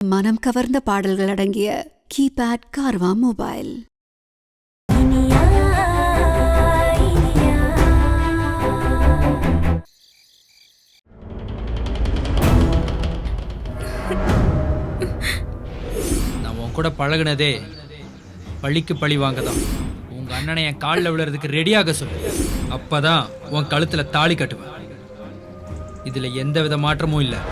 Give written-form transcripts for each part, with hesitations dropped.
மனம் கவர்ந்த பாடல்கள் அடங்கிய கீபேட் கார்வா மொபைல். நான் உன் கூட பழகுனதே பழிக்கு பழி வாங்கதான். உங்க அண்ணனை என் காலில் விழுறதுக்கு ரெடியாக சொல்லு. அப்பதான் உன் கழுத்துல தாலி கட்டுவேன். இதுல எந்த வித மாற்றமும் இல்லை.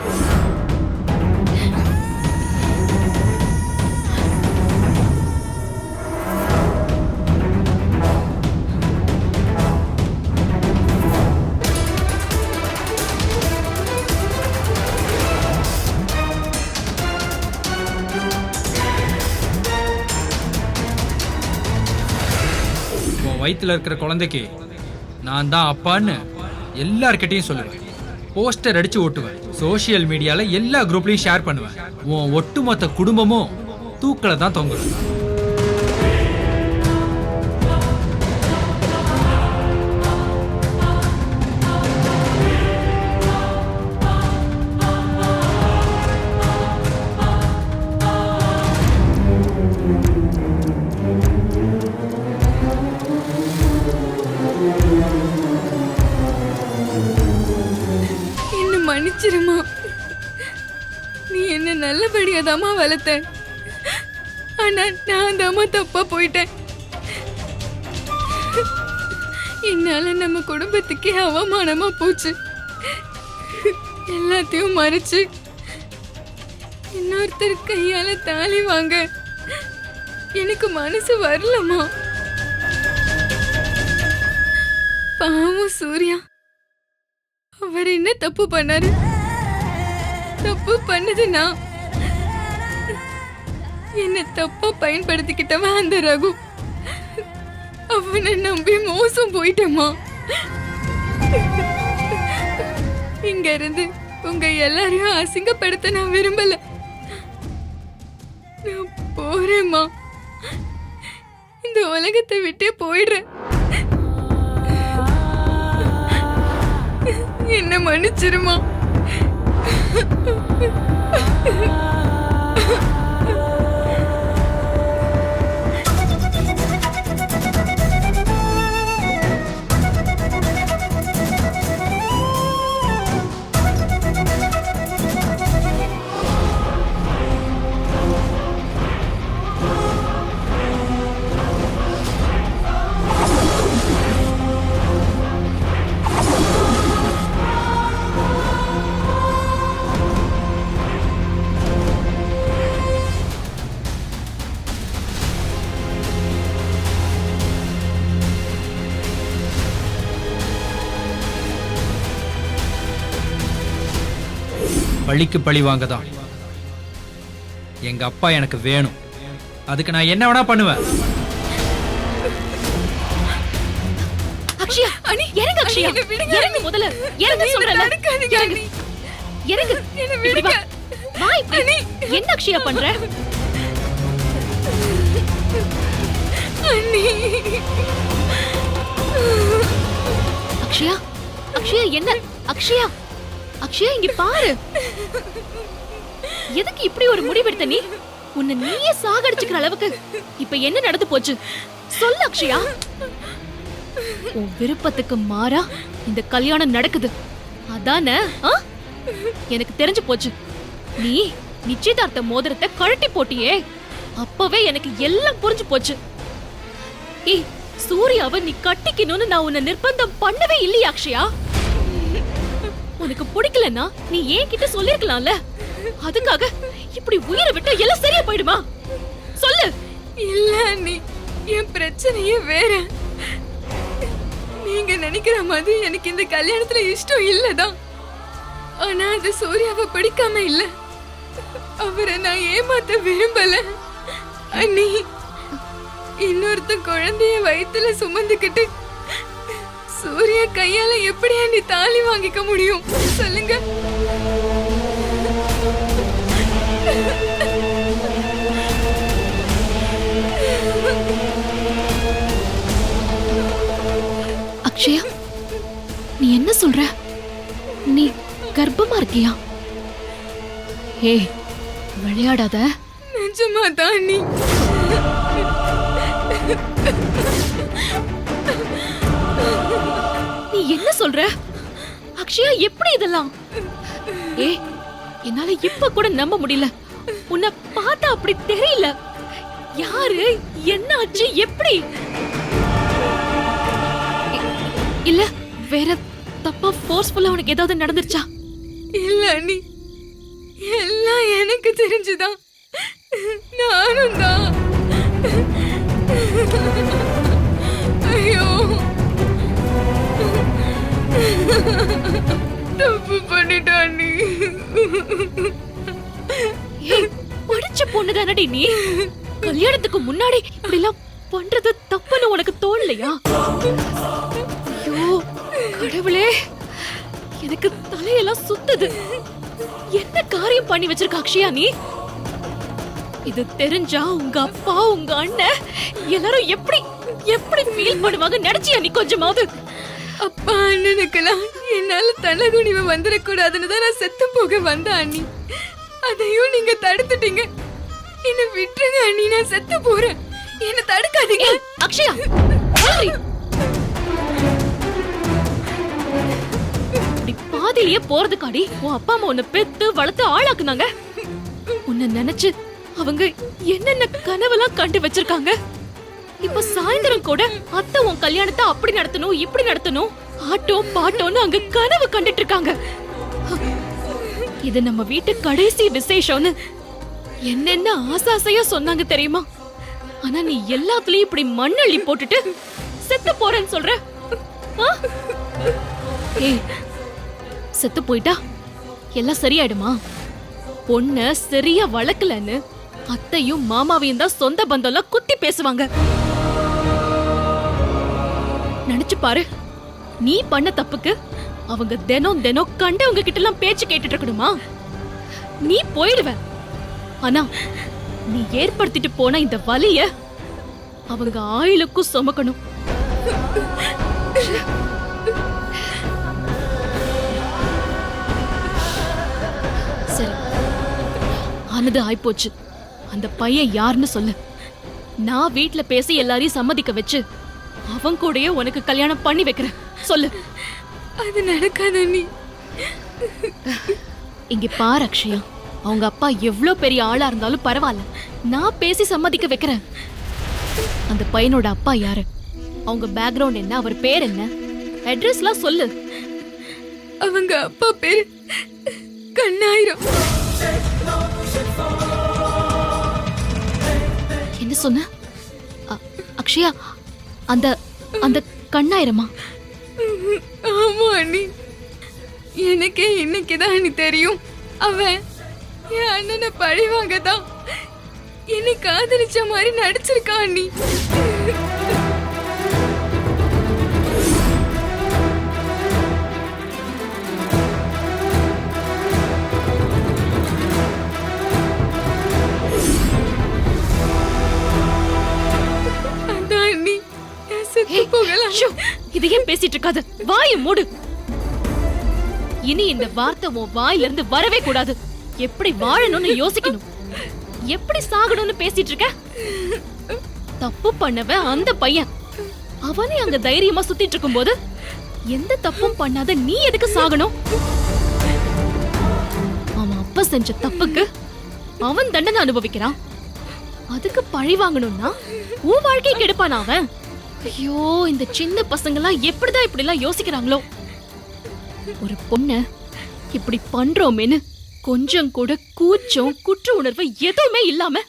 வயிற்றுல இருக்கிற குழந்தைக்கு நான் தான் அப்பான்னு எல்லார்கிட்டையும் சொல்லுவேன். போஸ்டர் அடிச்சு ஓட்டுவேன். சோசியல் மீடியால எல்லா குரூப்லயும் ஷேர் பண்ணுவேன். உன் ஒட்டுமொத்த குடும்பமும் தூக்கல தான் தொங்குது. மன்னிச்சிருமா, நீ என்ன நல்லபடியாதாமா வளர்த்த. ஆனா நான் தாமா தப்பா போயிட்டேன். என்னால நம்ம குடும்பத்துக்கே அவமானமா போச்சு. எல்லாத்தையும் மறைச்சு இன்னொருத்தர் கையால தாலி வாங்க எனக்கு மனசு வரலமா. பாவம் சூர்யா, அவர் என்ன தப்பு பண்ணாரு? தப்பு பண்ணதுன்னா என்ன தப்பா பயன்படுத்திக்கிட்டவன் அந்த ரகு. அவனை நம்பி மோசம் போயிட்டமா. இங்க இருந்து உங்க எல்லாரையும் அசிங்கப்படுத்த நான் விரும்பல. நான் போறேம்மா. இந்த உலகத்தை விட்டே போயிடுறேன். என்ன மன்னிச்சிருமா. பழிக்கு பழி வாங்கதான். எங்க அப்பா எனக்கு வேணும். அதுக்கு நான் என்ன வேணா பண்ணுவேன். அக்ஷயா, அனி இறங்கு. அக்ஷயா, இறங்கு முதல்ல. இறங்கு சொல்றேன். இறங்கு. இறங்கு. என்ன விடுங்க. வா அனி. என்ன அக்ஷயா பண்ற? அனி. அக்ஷயா, அக்ஷயா என்ன? அக்ஷயா, அக்ஷயா இங்க பாரு. எதுக்கு இப்படி ஒரு முடிவெடுத்த நீ? உன்னை நீயே சாகடிச்சுக்கிற அளவுக்கு இப்ப என்ன நடந்து போச்சு சொல்லு அக்ஷயா. உன் விருப்பத்துக்கு மாறா இந்த கல்யாணம் நடக்குது அதானே? எனக்கு தெரிஞ்சு போச்சு. நீ நிச்சயதார்த்த மோதிரத்தை கழட்டி போட்டியே, அப்பவே எனக்கு எல்லாம் புரிஞ்சு போச்சு. ஏய், சூர்யாவை நீ கட்டிக்கணும்னு நான் உன்னை நிர்பந்தம் பண்ணவே இல்லையா அக்ஷயா? உனக்கு பிடிக்கலன்னா நீ ஏன் கிட்ட சொல்லிருக்கலாம்ல. அதுக்காக இப்படி உயிரை விட்டு எல்லாம் சரியா போயிடுமா? சொல்லு. இல்ல அண்ணி, என் பிரச்சனையே வேற. நீங்க நினைக்கிற மாதிரி எனக்கு இந்த கல்யாணத்துல இஷ்டம் இல்லதான். ஆனா அது சூர்யாவை பிடிக்காம இல்ல. அவரை நான் ஏமாத்த விரும்பல அண்ணி. இன்னொருத்த குழந்தைய வயித்துல சுமந்துக்கிட்டு சூர்யா கையால எப்படி நீ தாலி வாங்கிக்க முடியும் சொல்லுங்க? அக்ஷயா, நீ என்ன சொல்ற? நீ கர்ப்பமா இருக்கியா? ஏய், விளையாடாத. நிஜமா தான் அண்ணி. நீ என்ன சொல்ற? அக்ஷயா எப்படி இதெல்லாம்? ஏய், என்னால இப்ப கூட நம்ப முடியல. உன்னை பார்த்தா அப்படி தெரியல. யாரு, என்ன ஆச்சு, எப்படி? இல்ல வேற தப்பா ஃபோர்ஸ்ஃபுல்லா உனக்கு ஏதாவது நடந்துருச்சா? இல்ல அண்ணி, எல்லாம் எனக்கு தெரிஞ்சுதான். நானும் தான். ஐயோ, தப்பு பண்ணிட்டேன் அண்ணி. ஏய், படிச்ச பொண்ணுதானடி நீ? கல்யாணத்துக்கு முன்னாடி இப்படி எல்லாம் பண்றது தப்புன்னு உனக்கு தோணலையா? ஐயோ கடவுளே, எனக்கு தலையெல்லாம் சுத்துது. என்ன காரியம் பண்ணி வச்சிருக்க அக்ஷயா நீ? இது தெரிஞ்சா உங்க அப்பா, உங்க அண்ணன் எல்லாரும் எப்படி எப்படி ஃபீல் பண்ணுவாங்க நினைச்சியா நீ கொஞ்சமாவது? அப்பா அண்ணனுக்கெல்லாம் என்னால தலகுனிவு வந்துடக்கூடாதுன்னு தான் நான் செத்து போக வந்தேன் அண்ணி. அதையும் நீங்க தடுத்துட்டீங்க. என்ன விட்டுருங்க அண்ணி, நான் செத்து போறேன். என்ன தடுக்காதீங்க. ஏய், அக்ஷயா ஓடி. இப்படி பாதியிலேயே போறதுக்காடி உன் அப்பா அம்மா உன்னை பெத்து வளர்த்து ஆளாக்குனாங்க. உன்னை நினைச்சு அவங்க என்னென்ன கனவெல்லாம் கண்டு வச்சிருக்காங்க. இப்ப சாயந்தரம் கூட அத்தை உன் கல்யாணத்தை அப்படி நடத்தணும், இப்படி நடத்தணும், ஆட்டம் பாட்டோன்னு அங்க கனவு கண்டுட்டு இருக்காங்க. இது நம்ம வீட்டு கடைசி விசேஷம்னு என்னென்ன ஆசாசையா சொன்னாங்க தெரியுமா? ஆனா நீ எல்லாத்துலயும் இப்படி மண்ணள்ளி போட்டுட்டு செத்து போறேன்னு சொல்ற. ஆ? ஏய், செத்து போயிட்டா எல்லாம் சரியாயிடுமா? பொண்ண சரியா வளர்க்கலன்னு அத்தையும் மாமாவையும் தான் சொந்த பந்தம்லாம் குத்தி பேசுவாங்க. நினைச்சு பாரு, நீ பண்ண தப்புக்கு அவங்க தினம் தினம் கண்டவங்க கிட்ட எல்லாம் பேச்சு கேட்டுட்டு இருக்கணுமா? நீ போயிடுவ. ஆனா நீ ஏற்படுத்திட்டு போன இந்த வலிய அவங்க ஆயுளுக்கும் சுமக்கணும். சரி, ஆனது ஆயிப்போச்சு. அந்த பையன் யாருன்னு சொல்லு. நான் வீட்ல பேசி எல்லாரையும் சம்மதிக்க வச்சு அவன் கூடயே உனக்கு கல்யாணம் பண்ணி வைக்கிறேன். சொல்லு. அது நடக்காது அண்ணி. இங்க பாரு அக்ஷயா, அவங்க அப்பா எவ்ளோ பெரிய ஆளா இருந்தாலும் பரவாயில்ல, நான் பேசி சம்மதிக்க வைக்கிறேன். அந்த பையனோட அப்பா யாரு, அவங்க பேக்ரவுண்ட் என்ன, அவர் பேர் என்ன, அட்ரஸ்லாம் சொல்லு. அவங்க அப்பா பேரு கண்ணாயிரம். என்ன சொன்ன? அக்ஷயா, அந்த அந்த கண்ணாயிரமா? ஆமா அண்ணி, எனக்கே இன்னைக்குதான் அண்ணி தெரியும். அவன் என் அண்ணனை பழிவாங்க தான் என்னை காதலிச்ச மாதிரி நடிச்சிருக்கான் அண்ணி. அதான் அண்ணி, நான் செத்து போகலாம். ஷோ, இதையே பேசிட்டு இருக்காத, வாயை மூடு. இனி இந்த வார்த்தை உன் வாயில இருந்து வரவே கூடாது. எப்படி வாழணும்னு யோசிக்கணும், எப்படி சாகணும்னு பேசிட்டு இருக்க. தப்பு பண்ணவன் அந்த பையன், அவனே அங்க தைரியமா சுத்திட்டு இருக்கும்போது எந்த தப்பும் பண்ணாத நீ எதுக்கு சாகணும்? அவன் அப்பா செஞ்ச தப்புக்கு அவன் தண்டனை அனுபவிக்கிறான். அதுக்கு பழி வாங்கணும்னா உன் வாழ்க்கை கெடுப்பான் அவன். ஐயோ, இந்த சின்ன பசங்கெல்லாம் எப்படிதான் இப்படி எல்லாம் யோசிக்கிறாங்களோ. ஒரு பொண்ண இப்படி பண்றோமேன்னு கொஞ்சம் கூட கூச்சம் குற்ற உணர்வு எதுவுமே இல்லாம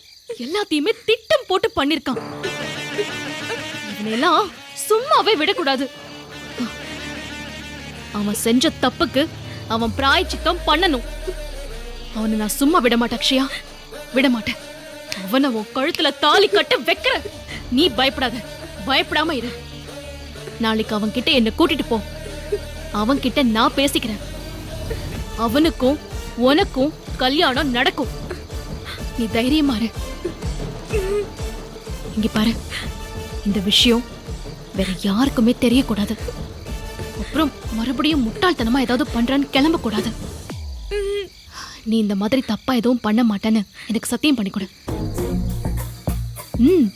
எல்லாத்தையுமே திட்டம் போட்டு பண்ணிருக்கான். இவனெல்லாம் சும்மாவே விடக்கூடாது. அவன் செஞ்ச தப்புக்கு அவன் பிராயச்சித்தம் பண்ணணும். அவனை நான் சும்மா விட மாட்டேன் அக்ஷயா, விட மாட்டேன். அவனை உன் கழுத்துல தாலி கட்ட வைக்கிற. நீ பயப்படாத, பயப்படாம இரு. நாளைக்கு அவன் கிட்ட என்ன கூட்டிட்டு போ. அவன் கிட்ட நான் பேசிக்கிறேன். அவனுக்கும் உனக்கும் கல்யாணம் நடக்கும். நீ தைரியமா இரு. இங்க பாரு, இந்த விஷயம் வேற யாருக்குமே தெரியக்கூடாது. அப்புறம் மறுபடியும் முட்டாள்தனமா ஏதாவது பண்றான்னு கிளம்ப கூடாது. நீ இந்த மாதிரி தப்பா எதுவும் பண்ண மாட்டேன்னு எனக்கு சத்தியம் பண்ணி கொடு. ம்.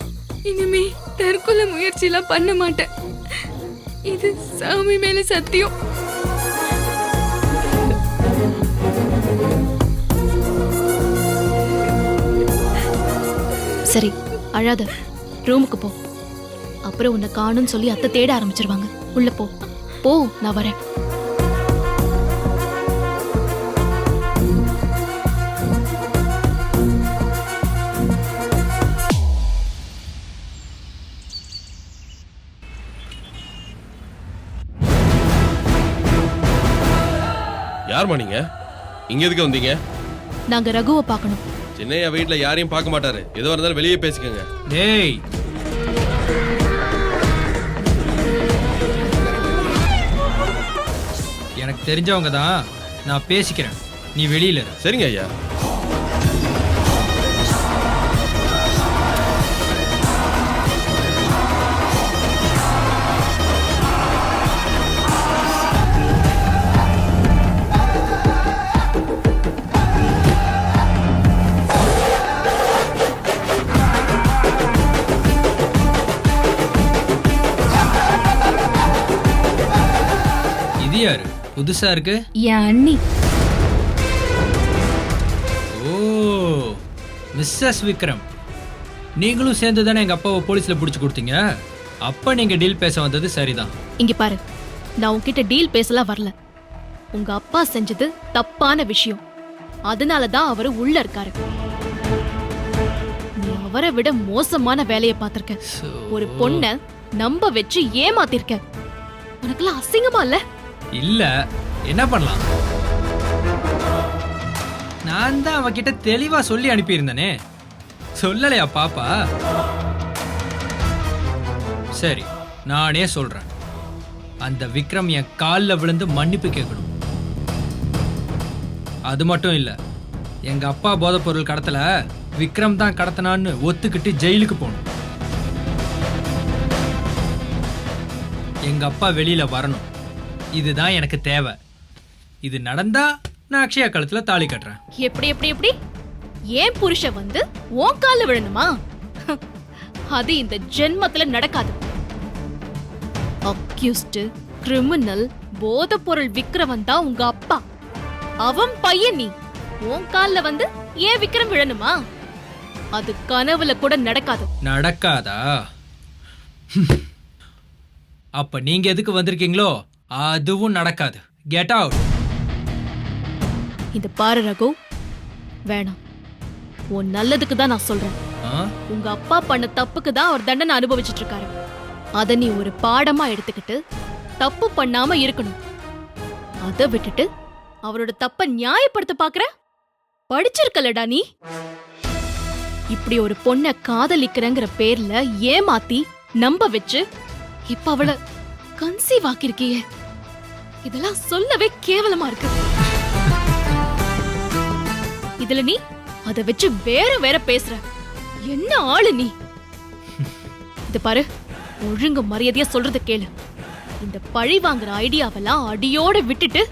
இனிமே தற்கொலை முயற்சி எல்லாம் பண்ண மாட்டேன். இது சாமி மேல சத்தியம். சரி, அழாத, ரூமுக்கு போ. அப்புறம் உன்னை காணும்னு சொல்லி அத்தை தேட ஆரம்பிச்சிருவாங்க. உள்ள போ போ, நான் வரேன். யார்மா நீங்க? இங்க எதுக்கு வந்தீங்க? நாங்க ரகுவை பார்க்கணும். சின்னையா வீட்ல யாரையும் பார்க்க மாட்டாரு. எதுவா இருந்தாலும் வெளியே பேசிக்கங்க. டேய், எனக்கு தெரிஞ்சவங்க தான், நான் பேசிக்கிறேன். நீ வெளியில இரு. சரிங்க ஐயா. இது யாரு? புதுசா இருக்கு. என் அண்ணி. ஓ, மிஸ்ஸஸ் விக்ரம், நீங்களும் சேர்ந்து தானே எங்க அப்பாவை போலீஸ்ல புடிச்சு கொடுத்தீங்க. அப்ப நீங்க டீல் பேச வந்தது சரிதான். இங்க பாரு, நான் உன்கிட்ட டீல் பேசலாம் வரல. உங்க அப்பா செஞ்சது தப்பான விஷயம். அதனாலதான் அவரு உள்ள இருக்காரு. நீ அவரை விட மோசமான வேலையை பார்த்திருக்க. ஒரு பொண்ண நம்ப வச்சு ஏமாத்திருக்க. உனக்கெல்லாம் அசிங்கமா இல்ல? இல்ல, என்ன பண்ணலாம்? நான் தான் அவகிட்ட தெளிவா சொல்லி அனுப்பியிருந்தனே. சொல்லலையா பாப்பா? சரி, நானே சொல்றேன். அந்த விக்ரம் என் காலில் விழுந்து மன்னிப்பு கேட்கணும். அது மட்டும் இல்ல, எங்க அப்பா போதைப்பொருள் கடத்தல விக்ரம் தான் கடத்தினான்னு ஒத்துக்கிட்டு ஜெயிலுக்கு போகணும். எங்க அப்பா வெளியில வரணும். இதுதான் எனக்கு தேவை. இது நடந்தா நான் அக்ஷயா கழுத்துல தாலி கட்டுறேன். எப்படி எப்படி எப்படி? ஏன் புருஷன் வந்து உன் கால்ல விழணுமா? அது இந்த ஜென்மத்துல நடக்காது. அக்யூஸ்ட், கிரிமினல், போதைப்பொருள் விக்ரவன் தான் உங்க அப்பா. அவன் பையன் நீ. உன் கால்ல வந்து ஏன் விக்ரம் விழணுமா? அது கனவுல கூட நடக்காது. நடக்காதா? அப்ப நீங்க எதுக்கு வந்திருக்கீங்களோ அதுவும் நடக்காது. Get out. இந்த பாரு ரகு, வேணாம். உன் நல்லதுக்கு தான் நான் சொல்றேன். உங்க அப்பா பண்ண தப்புக்கு தான் அவர் தண்டனை அனுபவிச்சுட்டு இருக்காரு. அத நீ ஒரு பாடமா எடுத்துக்கிட்டு தப்பு பண்ணாம இருக்கணும். அத விட்டுட்டு அவரோட தப்ப நியாயப்படுத்த பாக்குற? படிச்சிருக்கலடா நீ. இப்படி ஒரு பொண்ண காதலிக்கிறங்கிற பேர்ல ஏமாத்தி நம்ப வச்சு இப்ப அவளை கன்சீவ் ஆக்கிருக்கியே. இதெல்லாம் சொல்லவே கேவலமா இருக்கு. இதுல நீ அத வச்சு வேற வேற பேசுற. என்ன ஆளு நீ? இது பாரு, ஒழுங்கு மரியாதையா சொல்றத கேளு. இந்த பழி வாங்குற ஐடியாவெல்லாம் அடியோட விட்டுட்டு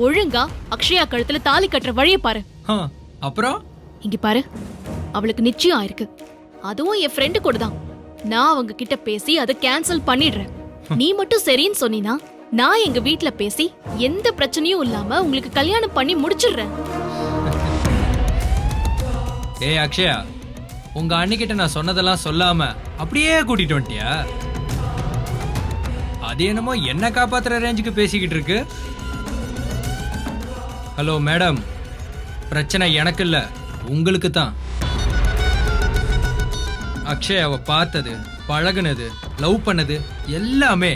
ஒழுங்கா அக்ஷயா கழுத்துல தாலி கட்டுற வழிய பாரு. அப்புறம் இங்க பாரு, அவளுக்கு நிச்சயம் ஆயிருக்கு. அதுவும் என் ஃப்ரெண்டு கூட தான். நான் அவங்க கிட்ட பேசி அதை கேன்சல் பண்ணிடுறேன். நீ மட்டும் சரின்னு சொன்னீனா நான் எங்க வீட்ல பேசி எந்த பிரச்சனையும் இல்லாம உங்களுக்கு கல்யாணம் பண்ணி முடிச்சிடுறேன். ஏய் அக்ஷயா, உங்க அண்ணிக்கிட்ட நான் சொன்னதெல்லாம் சொல்லாம அப்படியே கூட்டிட்டு வந்துட்டியா? அது என்னமோ என்ன காப்பாத்துற ரேஞ்சுக்கு பேசிக்கிட்டு இருக்கு. ஹலோ மேடம், பிரச்சனை எனக்கு இல்ல, உங்களுக்கு தான். அக்ஷயாவை பார்த்தது, பழகுனது, லவ் பண்ணது எல்லாமே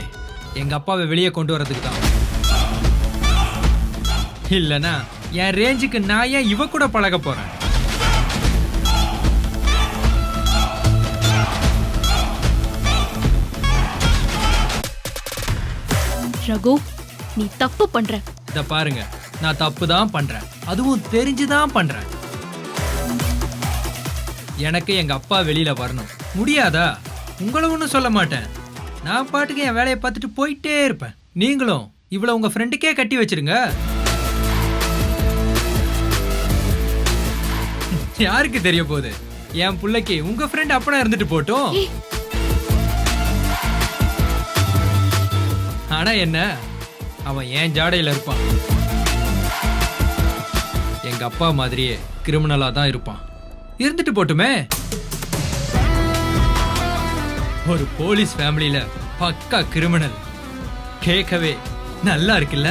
எங்க அப்பாவை வெளியே கொண்டு வரதுக்கு தான். இல்லனா என் ரேஞ்சுக்கு நான் ஏன் இவ கூட பழக போறேன்? ரகு, நீ தப்பு பண்ற. இத பாருங்க, நான் தப்பு தான் பண்றேன், அதுவும் தெரிஞ்சுதான் பண்றேன். எனக்கு எங்க அப்பா வெளியில வரணும். முடியாதா? உங்களை ஒன்றும் சொல்ல மாட்டேன். நான் பாட்டுக்கு என் வேலையை பார்த்துட்டு போயிட்டே இருப்பேன். நீங்களும் இவ்வளவு உங்க ஃப்ரெண்டுக்கே கட்டி வச்சிருங்க. யாருக்கு தெரிய போகுது? என் புள்ளைக்கு உங்க ஃப்ரெண்ட் அப்பனா இருந்துட்டு போட்டும். ஏய். ஆனா என்ன, அவன் ஏன் ஜாடையில இருப்பான். எங்க அப்பா மாதிரியே கிரிமினலா தான் இருப்பான். இருந்துட்டு போட்டுமே. ஒரு போலீஸ் ஃபேமிலியில பக்கா கிரிமினல். கேட்கவே நல்லா இருக்குல்ல?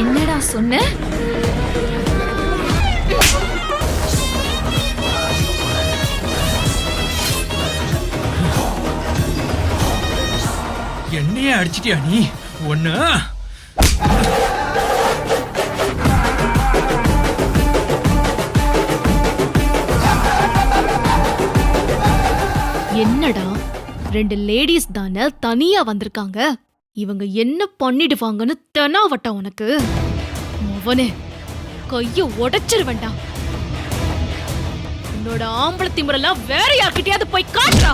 என்னடா சொன்ன? என்னையே அடிச்சிட்டியா நீ? ஒண்ணு என்னடா 2 லேடிஸ் தானே தனியா வந்திருக்காங்க, இவங்க என்ன பண்ணிடுவாங்கன்னு தெனாவட்டா உனக்கு? அவனே கைய உடைச்சிருவேண்டா. உன்னோட ஆம்பளை திமிரெல்லாம் வேற யார்கிட்டயாவது போய் காட்டுறா.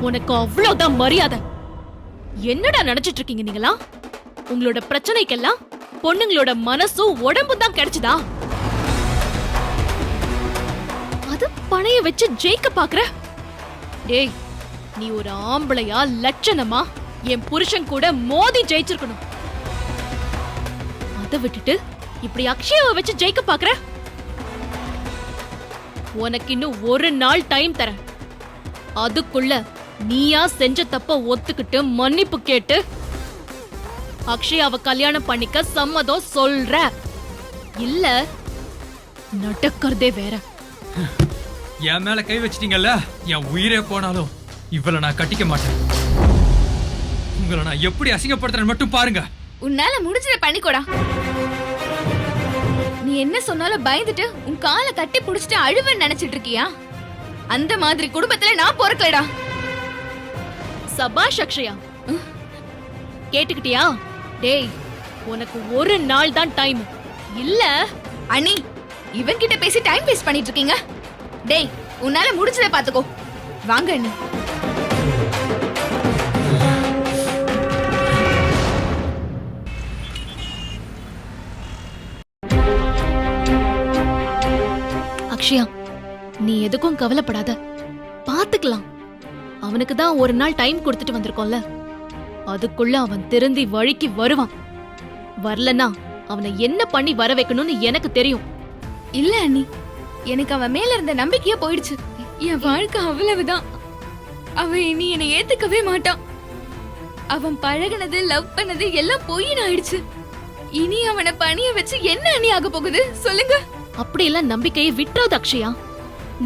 உனக்கு அவ்வளவுதான் மரியாதை. என்னடா நினைச்சிட்டு இருக்கீங்க நீங்களா? உங்களோட பிரச்சனைக்கெல்லாம் பொண்ணுங்களோட மனசும் உடம்பும் தான் கிடைச்சதா? அது பணைய வச்சு ஜெயிக்க பாக்குற? டேய், நீ ஒரு ஆம்பளையா லட்சணமா என் புருஷன் கூட மோதி ஜெயிச்சிருக்கணும். அதை விட்டுட்டு இப்படி அக்ஷயாவை வச்சு ஜெயிக்க பாக்குற? உனக்கு இன்னும் ஒரு நாள் டைம் தரேன். அதுக்குள்ள நீயா செஞ்ச தப்ப ஒத்துக்கிட்டு மன்னிப்பு கேட்டு அக்ஷயாவை கல்யாணம் பண்ணிக்க சம்மதம் சொல்ற. இல்ல நடக்கிறதே வேற. என் மேல கை வச்சிட்டீங்கல்ல, என் உயிரே போனாலும் இவளை நான் கட்டிக்க மாட்டேன். உங்களை நான் எப்படி அசிங்கப்படுத்துறேன்னு மட்டும் பாருங்க. உன்னால முடிஞ்சத பண்ணிக்கோடா. நீ என்ன சொன்னாலும் பயந்துட்டு உன் காலை கட்டி புடிச்சிட்டு அழுவன்னு நினைச்சிட்டு இருக்கியா? அந்த மாதிரி குடும்பத்துல நான் பொறுக்கலடா. சபாஷ் அக்ஷயா, கேட்டுக்கிட்டியா? டேய், உனக்கு ஒரு நாள் தான் டைம். இல்ல அண்ணி, இவன்கிட்ட பேசி டைம் வேஸ்ட் பண்ணிட்டு இருக்கீங்க. டேய், உன்னால முடிஞ்சத பாத்துக்கோ. வாங்க அண்ணி. அக்ஷயா, நீ எதுக்கும் கவலைப்படாத, பாத்துக்கலாம். அவனுக்கு தான் ஒரு நாள் டைம் கொடுத்துட்டு வந்திருக்கோம்ல, அதுக்குள்ள அவன் திருந்தி வழிக்கு வருவான். வரலனா அவனை என்ன பண்ணி வர வைக்கணும்னு எனக்கு தெரியும். இல்ல அண்ணி, எனக்கு அவன் மேல இருந்த நம்பிக்கையே போயிடுச்சு. என் வாழ்க்கை அவ்வளவுதான். அவன் இனி என்னை ஏத்துக்கவே மாட்டான். அவன் பழகுனது, லவ் பண்ணது எல்லாம் பொய்ன்னு ஆயிடுச்சு. இனி அவனை பணிய வச்சு என்ன அண்ணி ஆக போகுது சொல்லுங்க? அப்படியெல்லாம் நம்பிக்கையை விட்டுறாத அக்ஷயா,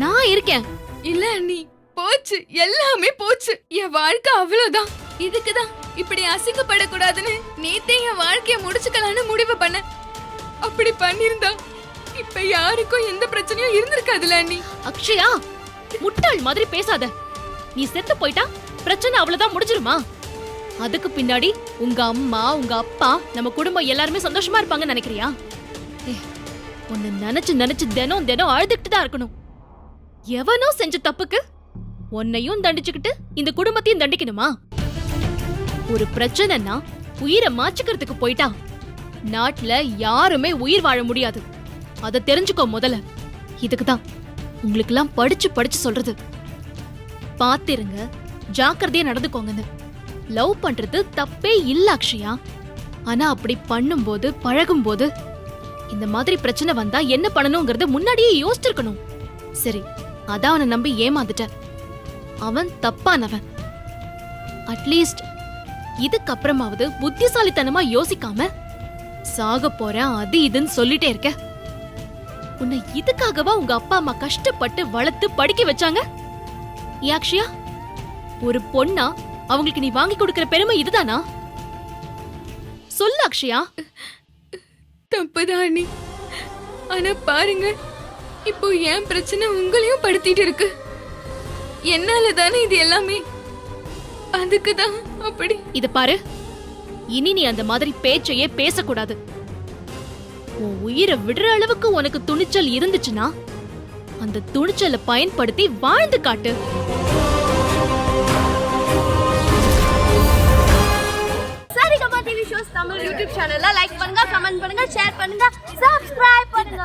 நான் இருக்கேன். இல்ல அண்ணி, போச்சு, எல்லாமே போச்சு. என் வாழ்க்கை அவ்வளவுதான். இதுக்குதான் இப்படி அசிங்கப்படக்கூடாதுன்னு நேத்தே என் வாழ்க்கைய முடிச்சுக்கலான்னு முடிவு பண்ண. அப்படி பண்ணிருந்தா இப்ப யாருக்கும் எந்த பிரச்சனையும் இருந்திருக்காதுல அண்ணி. அக்ஷயா, முட்டாள் மாதிரி பேசாத. நீ செத்து போயிட்டா பிரச்சனை அவ்வளவுதான் முடிஞ்சிருமா? அதுக்கு பின்னாடி உங்க அம்மா, உங்க அப்பா, நம்ம குடும்பம் எல்லாருமே சந்தோஷமா இருப்பாங்கன்னு நினைக்கிறியா? உன்னை நினைச்சு நினைச்சு தினம் தினம் அழுதுகிட்டு தான் இருக்கணும். எவனோ செஞ்ச தப்புக்கு உன்னையும் தண்டிச்சுக்கிட்டு இந்த குடும்பத்தையும் தண்டிக்கணுமா? ஒரு பிரச்சனைனா உயிரை மாச்சுக்கிறதுக்கு போயிட்டா நாட்டுல யாருமே உயிர் வாழ முடியாது. அத தெரிஞ்சுக்கோ முதல்ல. இதுக்குதான் உங்களுக்கு எல்லாம் படிச்சு படிச்சு சொல்றது. பாத்திருங்க, ஜாக்கிரதையா நடந்துக்கோங்கன்னு. லவ் பண்றது தப்பே இல்ல அக்ஷயா. ஆனா அப்படி பண்ணும்போது, பழகும்போது இந்த மாதிரி பிரச்சனை வந்தா என்ன பண்ணணும்ங்கறத முன்னாடியே யோசிச்சிருக்கணும். சரி, அதான் அவனை நம்பி ஏமாந்துட்ட. அவன் தப்பானவன். அட்லீஸ்ட் இதுக்கப்புறமாவது புத்திசாலித்தனமா யோசிக்காம சாக போறேன் அது இதுன்னு சொல்லிட்டே இருக்க. உன்னை இதுக்காகவா உங்க அப்பா அம்மா கஷ்டப்பட்டு வளர்த்து படிக்க வச்சாங்க? அக்ஷயா, ஒரு பொண்ணா அவங்களுக்கு நீ வாங்கி கொடுக்கிற பெருமை இதுதானா? சொல்லு அக்ஷயா. தப்புதான் அண்ணி. ஆனா பாருங்க, இப்போ என் பிரச்சனை உங்களையும் படுத்திட்டு இருக்கு. என்னால தானே இது எல்லாமே. அதுக்கு தான் அப்படி. இத பாரு, இனி நீ அந்த மாதிரி பேச்சையே பேசக்கூடாது. உன் உயிரை விடுற அளவுக்கு உனக்கு துணிச்சல் இருந்துச்சுன்னா அந்த துணிச்சலை பயன்படுத்தி வாழ்ந்து காட்டு. Saregama TV shows Tamil YouTube சேனல்ல லைக் பண்ணுங்க, கமெண்ட் பண்ணுங்க, ஷேர் பண்ணுங்க, சப்ஸ்கிரைப் பண்ணுங்க.